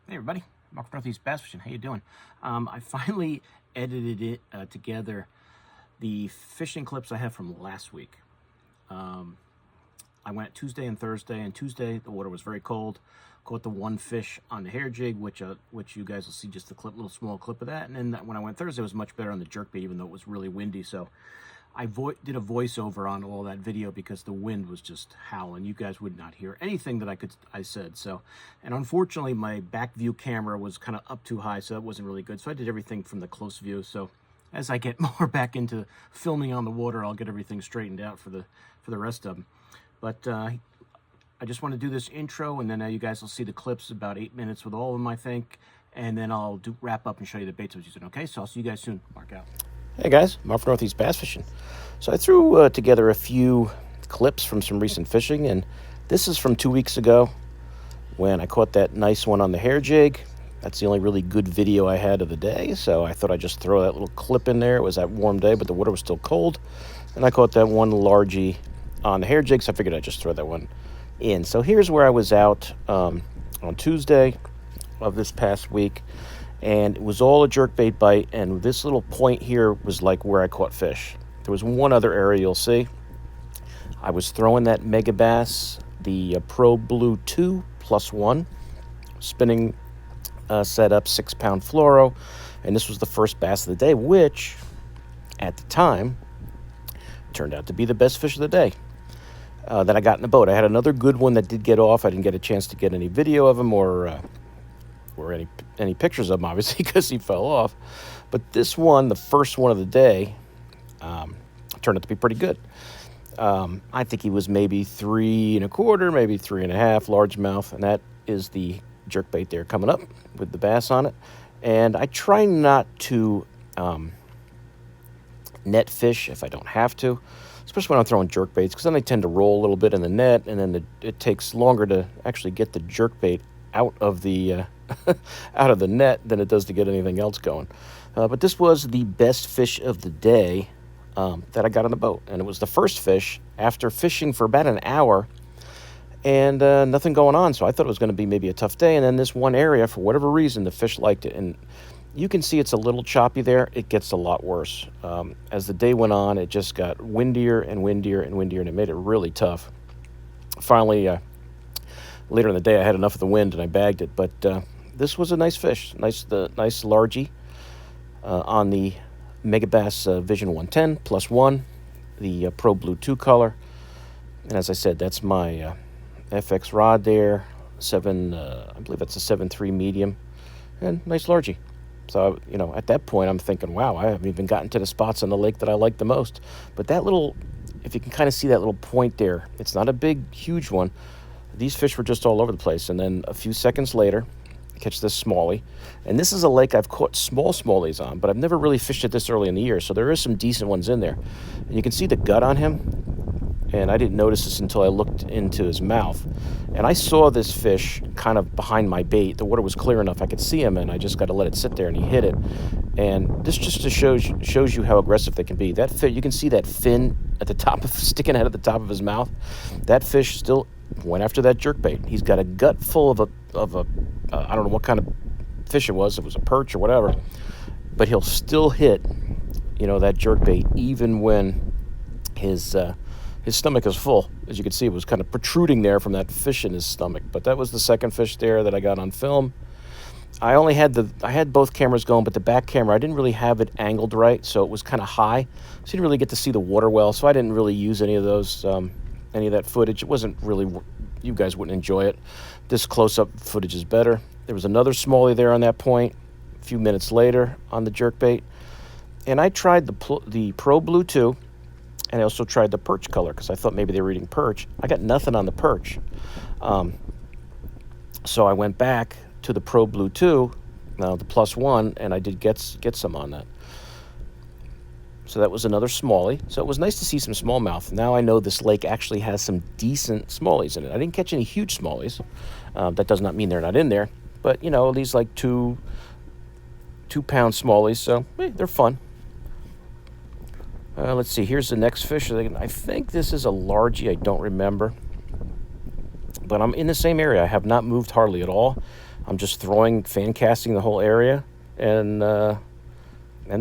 Hey everybody, Mark from Northeast Bass Fishing. How you doing? I finally edited it together, the fishing clips I have from last week. I went Tuesday and Thursday, and Tuesday the water was very cold. Caught the one fish on the hair jig, which you guys will see just a little small clip of that. And then when I went Thursday, it was much better on the jerkbait, even though it was really windy. So I did a voiceover on all that video because the wind was just howling. You guys would not hear anything that I said. So, and unfortunately, my back view camera was kind of up too high, so that wasn't really good. So I did everything from the close view. So as I get more back into filming on the water, I'll get everything straightened out for the rest of them. But I just want to do this intro, and then you guys will see the clips, about 8 minutes with all of them, I think. And then I'll wrap up and show you the baits I was using. Okay, so I'll see you guys soon. Mark out. Hey guys, Mark from Northeast Bass Fishing. So I threw together a few clips from some recent fishing, and this is from 2 weeks ago when I caught that nice one on the hair jig. That's the only really good video I had of the day, so I thought I'd just throw that little clip in there. It was that warm day, but the water was still cold, and I caught that one largie on the hair jig, so I figured I'd just throw that one in. So here's where I was out on Tuesday of this past week, and it was all a jerkbait bite, and this little point here was like where I caught fish. There was one other area you'll see. I was throwing that mega bass, the Pro Blue 2 +1 spinning setup, 6-pound fluoro, and this was the first bass of the day, which at the time turned out to be the best fish of the day that I got in the boat. I had another good one that did get off. I didn't get a chance to get any video of him or any pictures of him, obviously, because he fell off. But this one, the first one of the day, turned out to be pretty good. I think he was maybe 3 1/4, maybe 3 1/2, largemouth, and that is the jerkbait there coming up with the bass on it. And I try not to net fish if I don't have to, especially when I'm throwing jerkbaits, because then they tend to roll a little bit in the net, and then it takes longer to actually get the jerkbait out of the out of the net than it does to get anything else going. But this was the best fish of the day that I got on the boat, and it was the first fish after fishing for about an hour and nothing going on. So I thought it was going to be maybe a tough day, and then this one area, for whatever reason, the fish liked it, and you can see it's a little choppy there. It gets a lot worse. As the day went on, it just got windier and windier and windier, and it made it really tough. Finally, later in the day, I had enough of the wind, and I bagged it. But this was a nice fish, nice largie on the Megabass Vision 110 +1, the Pro Blue 2 color. And as I said, that's my FX rod there, I believe that's a 7.3 medium, and nice largie. So, at that point, I'm thinking, wow, I haven't even gotten to the spots on the lake that I like the most. But that little, if you can kind of see that little point there, it's not a big, huge one. These fish were just all over the place. And then a few seconds later, I catch this smallie. And this is a lake I've caught small smallies on, but I've never really fished it this early in the year. So there is some decent ones in there. And you can see the gut on him. And I didn't notice this until I looked into his mouth. And I saw this fish kind of behind my bait. The water was clear enough I could see him, and I just got to let it sit there, and he hit it. And this just shows you how aggressive they can be. That fish, you can see that fin at the top sticking out at the top of his mouth. That fish still went after that jerkbait. He's got a gut full of a I don't know what kind of fish it was. It was a perch or whatever. But he'll still hit, that jerkbait even when his stomach is full. As you can see, it was kind of protruding there from that fish in his stomach. But that was the second fish there that I got on film. I had both cameras going, but the back camera, I didn't really have it angled right, so it was kind of high. So you didn't really get to see the water well, so I didn't really use any of that footage. It wasn't really, you guys wouldn't enjoy it. This close-up footage is better. There was another smallie there on that point a few minutes later on the jerkbait. And I tried the Pro Blue 2, and I also tried the perch color because I thought maybe they were eating perch. I got nothing on the perch. So I went back to the Pro Blue 2, the +1, and I did get some on that. So that was another smallie. So it was nice to see some smallmouth. Now I know this lake actually has some decent smallies in it. I didn't catch any huge smallies. That does not mean they're not in there. But, these like 2-pound smallies, so they're fun. Let's see, here's the next fish. I think this is a largie, I don't remember. But I'm in the same area. I have not moved hardly at all. I'm just throwing, fan casting the whole area, and the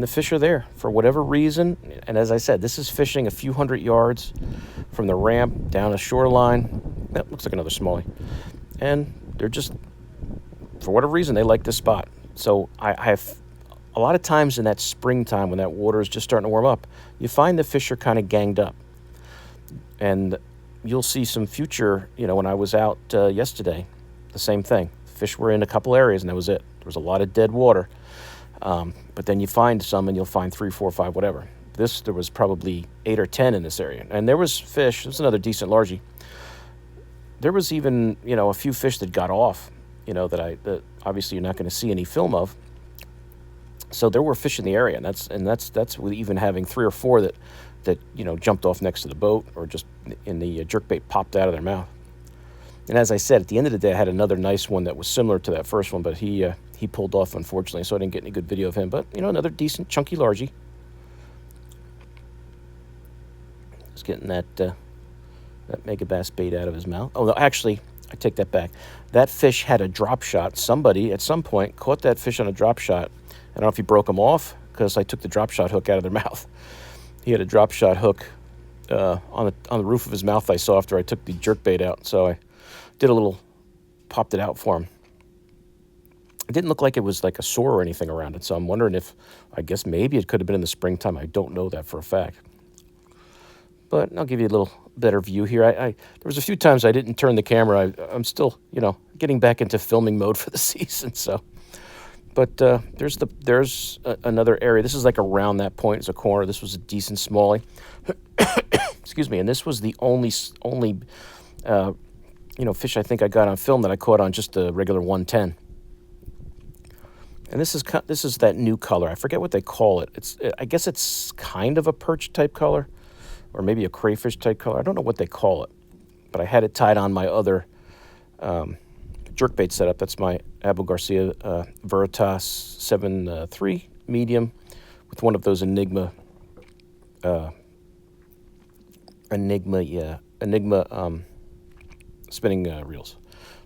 fish are there for whatever reason. And as I said, this is fishing a few hundred yards from the ramp down a shoreline. That looks like another smallie. And they're just, for whatever reason, they like this spot. So I have a lot of times in that springtime when that water is just starting to warm up, you find the fish are kind of ganged up. And you'll see some future, when I was out yesterday, the same thing. Fish were in a couple areas, and that was it. There was a lot of dead water. But then you find some, and you'll find 3, 4, 5, whatever. There was probably 8 or 10 in this area. And there was fish. There's another decent largie. There was even, a few fish that got off, that obviously you're not going to see any film of. So there were fish in the area, and that's with even having 3 or 4 that jumped off next to the boat, or just in the jerkbait popped out of their mouth. And as I said, at the end of the day, I had another nice one that was similar to that first one, but he pulled off, unfortunately, so I didn't get any good video of him. But, another decent, chunky largie. Just getting that megabass bait out of his mouth. Oh, no, actually, I take that back. That fish had a drop shot. Somebody, at some point, caught that fish on a drop shot. I don't know if he broke him off, because I took the drop shot hook out of their mouth. He had a drop shot hook on the roof of his mouth I saw after I took the jerkbait out. So I did popped it out for him. It didn't look like it was like a sore or anything around it. So I'm wondering I guess maybe it could have been in the springtime. I don't know that for a fact. But I'll give you a little better view here. There was a few times I didn't turn the camera. I'm still, getting back into filming mode for the season. So, but there's another area. This is like around that point. It's a corner. This was a decent smallie. Excuse me. And this was the only fish I think I got on film that I caught on just a regular 110. And this is that new color. I forget what they call it. I guess it's kind of a perch type color, or maybe a crayfish type color. I don't know what they call it, but I had it tied on my other jerkbait setup. That's my Abu Garcia Veritas 7.3 medium with one of those Enigma spinning reels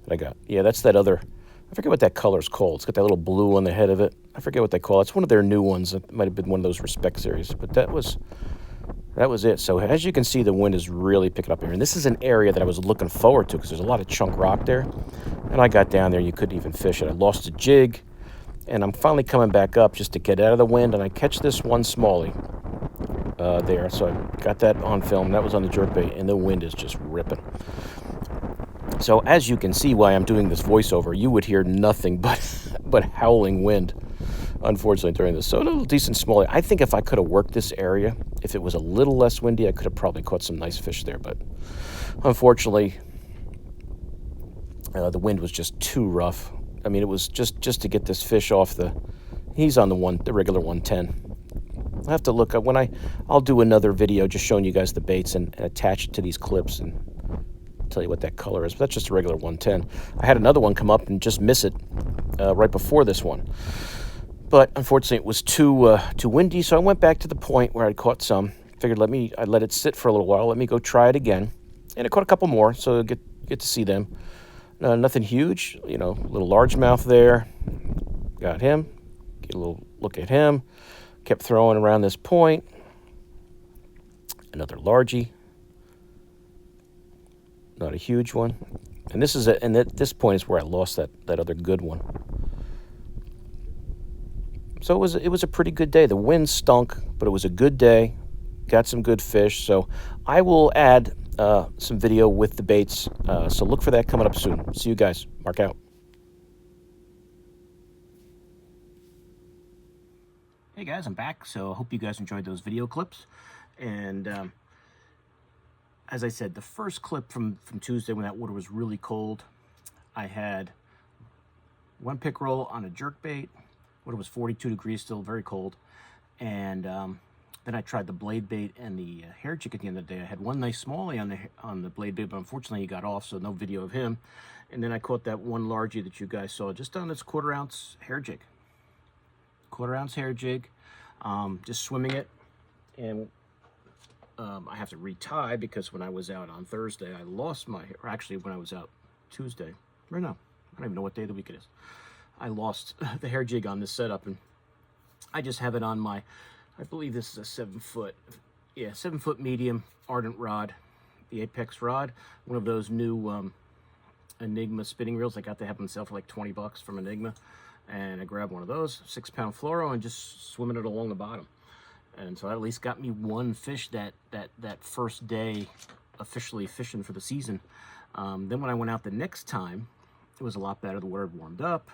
that I got. Yeah, that's that other. I forget what that color's called. It's got that little blue on the head of it. I forget what they call it. It's one of their new ones. It might have been one of those Respect series, but that was it. So as you can see, the wind is really picking up here. And this is an area that I was looking forward to because there's a lot of chunk rock there. And I got down there, you couldn't even fish it. I lost a jig, and I'm finally coming back up just to get out of the wind, and I catch this one smallie there. So I got that on film. That was on the jerkbait, and the wind is just ripping. So as you can see why I'm doing this voiceover, you would hear nothing but howling wind, unfortunately, during this. So a little decent smallie. I think if I could have worked this area, if it was a little less windy, I could have probably caught some nice fish there. But unfortunately, the wind was just too rough. I mean, it was just to get this fish off he's on the regular 110. I'll have to look up I'll do another video just showing you guys the baits and attach it to these clips and tell you what that color is. But that's just a regular 110. I had another one come up and just miss it right before this one. But unfortunately, it was too windy, so I went back to the point where I'd caught some. Figured I'd let it sit for a little while. Let me go try it again. And I caught a couple more, so I get to see them. Nothing huge, little largemouth there. Got him. Get a little look at him. Kept throwing around this point. Another largie. Not a huge one. And at this point is where I lost that other good one. So it was a pretty good day. The wind stunk, but it was a good day. Got some good fish. So I will add some video with the baits. So look for that coming up soon. See you guys. Mark out. Hey guys, I'm back. So I hope you guys enjoyed those video clips. And as I said, the first clip from Tuesday when that water was really cold, I had one pickerel on a jerkbait. When it was 42 degrees, still very cold. And then I tried the blade bait and the hair jig at the end of the day. I had one nice smallie on the blade bait, but unfortunately he got off, so no video of him. And then I caught that one largie that you guys saw just on this 1/4 ounce hair jig. 1/4 ounce hair jig, just swimming it. And I have to retie because when I was out on Thursday, I lost my hair. Or actually, when I was out Tuesday. Or no, I don't even know what day of the week it is. I lost the hair jig on this setup, and I just have it on my, I believe this is a 7-foot, yeah, 7-foot medium ardent rod, the Apex rod, one of those new Enigma spinning reels. I got to have them sell for like 20 bucks from Enigma, and I grabbed one of those, 6-pound fluoro, and just swimming it along the bottom. And so that at least got me one fish that first day officially fishing for the season. Then when I went out the next time, it was a lot better. The water had warmed up,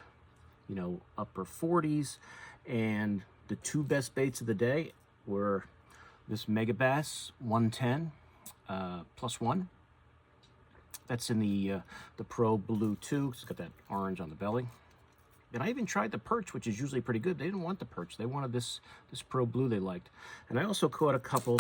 you know, upper 40s, and the two best baits of the day were this Mega Bass 110 +1. That's in the Pro Blue 2. It's got that orange on the belly. And I even tried the perch, which is usually pretty good. They didn't want the perch. They wanted this Pro Blue they liked. And I also caught a couple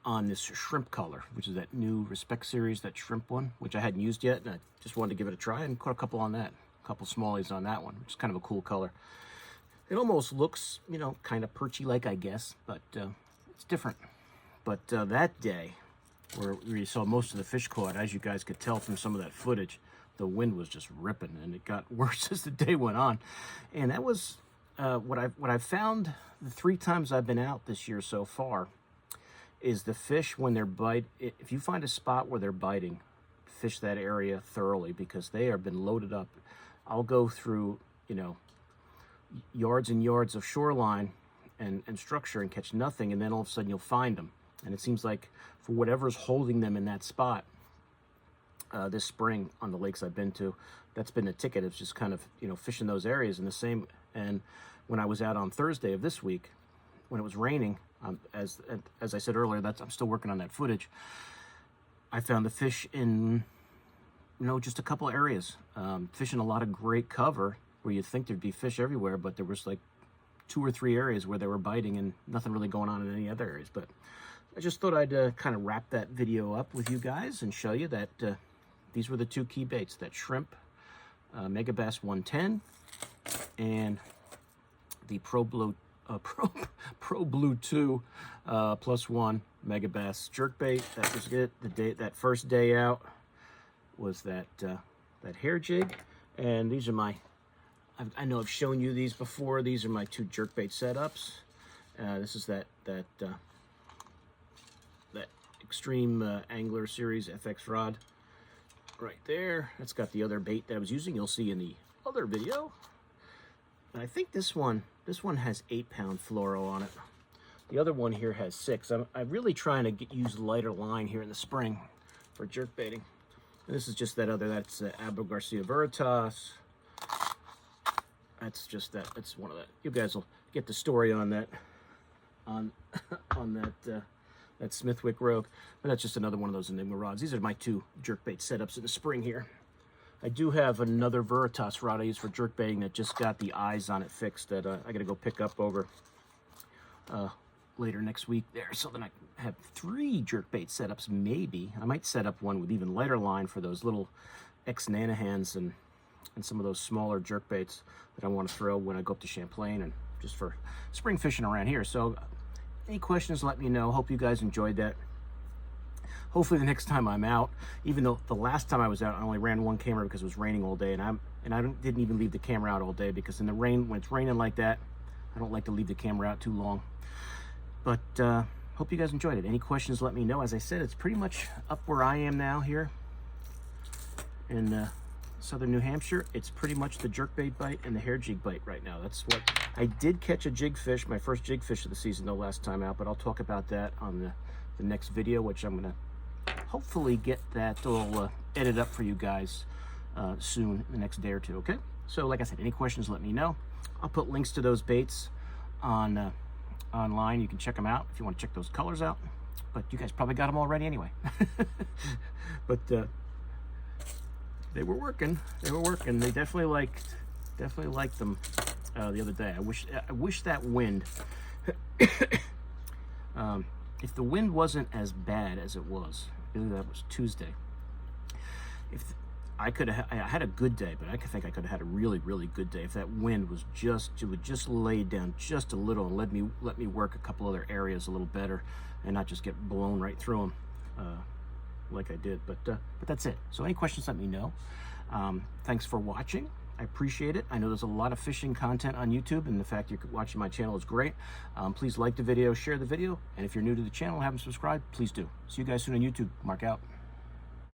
on this shrimp color, which is that new Respect series, that shrimp one, which I hadn't used yet, and I just wanted to give it a try, and caught a couple on that. A couple smallies on that one, which is kind of a cool color. It almost looks, you know, kind of perchy like, I guess, but it's different. But that day, where you saw most of the fish caught, as you guys could tell from some of that footage, the wind was just ripping, and it got worse as the day went on. And that was what I've found the 3 times I've been out this year so far, is the fish, when they're if you find a spot where they're biting, fish that area thoroughly, because they have been loaded up. I'll go through, you know, yards and yards of shoreline and structure and catch nothing, and then all of a sudden you'll find them. And it seems like for whatever's holding them in that spot, this spring on the lakes I've been to, that's been the ticket. It's just kind of, you know, fishing those areas. And the same, and when I was out on Thursday of this week, when it was raining, as I said earlier, I'm still working on that footage. I found the fish in, you know, just a couple areas, fishing a lot of great cover where you'd think there'd be fish everywhere, but there was like 2 or 3 areas where they were biting and nothing really going on in any other areas. But I just thought I'd kind of wrap that video up with you guys and show you that these were the 2 key baits, that shrimp Mega Bass 110 and the Pro Blue 2 +1 Mega Bass jerkbait. That was it. That first day out was that hair jig, and these are my. I know I've shown you these before. These are my 2 jerkbait setups. This is that Extreme Angler Series FX rod right there. That's got the other bait that I was using. You'll see in the other video. And I think this one has 8-pound fluoro on it. The other one here has 6. I'm really trying to use lighter line here in the spring for jerkbaiting. And this is just that other, that's Abu Garcia Veritas. That's just that. That's one of that. You guys will get the story on that, on that Smithwick Rogue. But that's just another one of those Enigma rods. These are my 2 jerkbait setups in the spring here. I do have another Veritas rod I use for jerkbaiting that just got the eyes on it fixed that I got to go pick up over later next week there. So then I have 3 jerkbait setups maybe. I might set up one with even lighter line for those little ex-Nanahans and some of those smaller jerkbaits that I want to throw when I go up to Champlain and just for spring fishing around here. So any questions, let me know. Hope you guys enjoyed that. Hopefully the next time I'm out, even though the last time I was out, I only ran 1 camera because it was raining all day, and I didn't even leave the camera out all day, because in the rain, when it's raining like that, I don't like to leave the camera out too long. But hope you guys enjoyed it. Any questions, let me know. As I said, it's pretty much up where I am now here in southern New Hampshire. It's pretty much the jerkbait bite and the hair jig bite right now. That's what I did. Catch a jig fish, my first jig fish of the season though, last time out, but I'll talk about that on the next video, which I'm gonna hopefully get that all edited up for you guys soon, the next day or 2. Okay, so like I said, any questions, let me know. I'll put links to those baits on online. You can check them out if you want to check those colors out, but you guys probably got them already anyway. But they were working. They definitely liked them the other day. I wish that wind if the wind wasn't as bad as it was, that was Tuesday. If I had a good day, but I think I could have had a really, really good day if that wind was it would just lay down just a little and let me work a couple other areas a little better and not just get blown right through them like I did. But that's it. So any questions, let me know. Thanks for watching. I appreciate it. I know there's a lot of fishing content on YouTube, and the fact you're watching my channel is great. Please like the video, share the video, and if you're new to the channel and haven't subscribed, please do. See you guys soon on YouTube. Mark out.